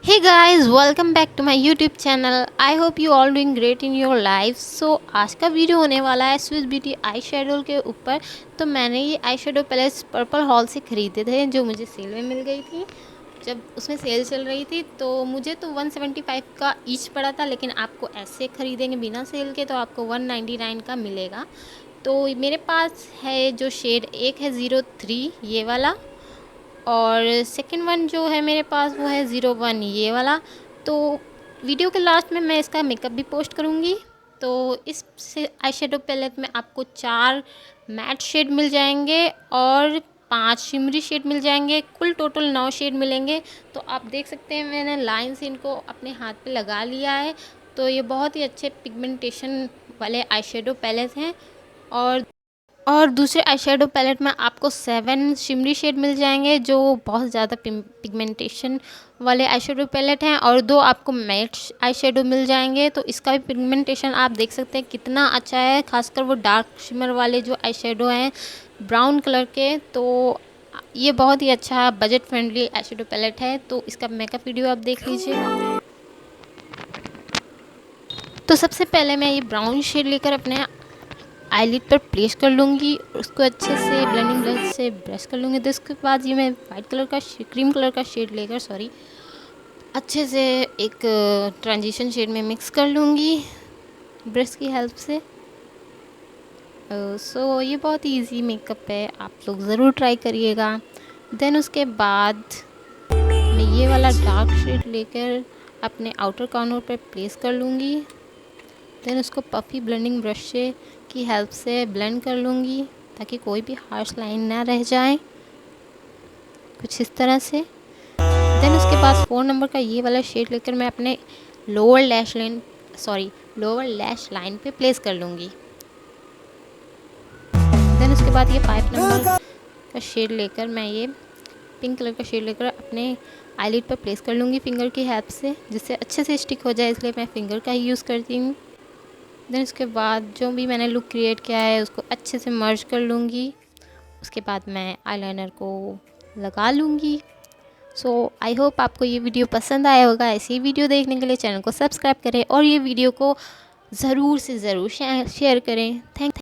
Hey guys, welcome back to my YouTube channel. I hope you all doing great in your life. So आज का video होने वाला है Swiss beauty eye shadow के ऊपर। तो मैंने ये eye shadow pallets purple hall से ख़रीदे थे, जो मुझे सेल में मिल गई थी। जब उसमें सेल चल रही थी तो मुझे तो 175 का ईच पड़ा था, लेकिन आपको ऐसे ख़रीदेंगे बिना सेल के तो आपको 199 का मिलेगा। तो मेरे पास है जो शेड, एक है 03 ये वाला, और सेकंड वन जो है मेरे पास वो है 01 ये वाला। तो वीडियो के लास्ट में मैं इसका मेकअप भी पोस्ट करूँगी। तो इस आई शेडो पैलेट में आपको 4 मैट शेड मिल जाएंगे और 5 शिमरी शेड मिल जाएंगे, कुल टोटल 9 शेड मिलेंगे। तो आप देख सकते हैं मैंने लाइन से इनको अपने हाथ पे लगा लिया है। तो ये बहुत ही अच्छे पिगमेंटेशन वाले आई शेडो पैलेट हैं। और दूसरे आई शेडो पैलेट में आपको 7 शिमरी शेड मिल जाएंगे, जो बहुत ज़्यादा पिगमेंटेशन वाले आई शेडो पैलेट हैं, और 2 आपको मैट आई शेडो मिल जाएंगे। तो इसका भी पिगमेंटेशन आप देख सकते हैं कितना अच्छा है, खासकर वो डार्क शिमर वाले जो आई शेडो हैं ब्राउन कलर के। तो ये बहुत ही अच्छा budget friendly eye shadow palette है। तो इसका मेकअप वीडियो आप देख लीजिए। तो सबसे पहले मैं ये ब्राउन शेड लेकर अपने आईलिड पर प्लेस कर लूँगी, उसको अच्छे से ब्लेंडिंग ब्रश से ब्रश कर लूँगी। तो इसके बाद ये मैं वाइट कलर का क्रीम कलर का शेड लेकर अच्छे से एक ट्रांजिशन शेड में मिक्स कर लूँगी ब्रश की हेल्प से। सो ये बहुत इजी मेकअप है, आप लोग ज़रूर ट्राई करिएगा। देन उसके बाद मैं ये वाला डार्क शेड लेकर अपने आउटर कॉर्नर पर प्लेस कर लूँगी। देन उसको पफ़ी ब्लेंडिंग ब्रश से की हेल्प से ब्लेंड कर लूँगी, ताकि कोई भी हार्श लाइन ना रह जाए, कुछ इस तरह से। देन उसके बाद 4 नंबर का ये वाला शेड लेकर मैं अपने लोअर लैश लाइन पे प्लेस कर लूँगी। देन उसके बाद ये 5 नंबर का शेड लेकर मैं ये पिंक कलर का शेड लेकर अपने आईलिड पर प्लेस कर लूँगी फिंगर की हेल्प से, जिससे अच्छे से स्टिक हो जाए, इसलिए मैं फिंगर का ही यूज़ करती हूँ। देन उसके बाद जो भी मैंने लुक क्रिएट किया है उसको अच्छे से मर्ज कर लूँगी। उसके बाद मैं आईलाइनर को लगा लूँगी। सो आई होप आपको ये वीडियो पसंद आया होगा। ऐसी वीडियो देखने के लिए चैनल को सब्सक्राइब करें और ये वीडियो को ज़रूर से ज़रूर शेयर करें। थैंक